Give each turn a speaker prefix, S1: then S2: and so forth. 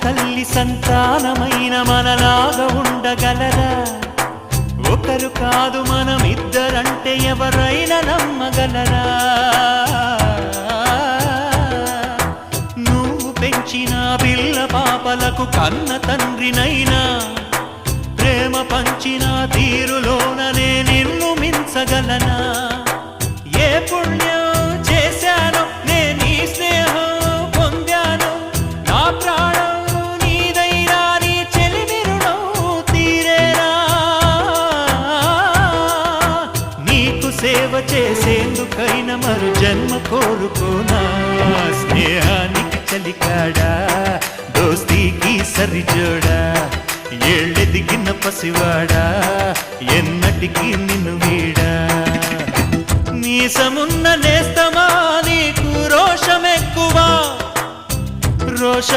S1: తల్లి సంతానమైన మనలాగా ఉండగలరా? ఒకరు కాదు మనమిద్దరంటే ఎవరైనా నమ్మగలరా? నువ్వు పెంచిన పిల్ల పాపలకు కన్న తండ్రినైనా ప్రేమ పంచిన తీరులోననే నిన్ను మించగలనా? ఏ పుణ్యం చేశానో నేను ఈ స్నేహం పొందాను, నా ప్రాణం నీదైనా నీ చెలిమి రుణం తీరేనా? నీకు సేవ చేసేందుకైనా మరు జన్మ కోరుకోనా? స్నేహానికి చలికాడా, దోస్తీకి సరిజోడా, ఏళ్ళెదిగిన పసివాడా, ఎన్నటికీ నిన్ను వీడా? మీసమున్న నేస్తమా నీకు రోషమెక్కువా? రోష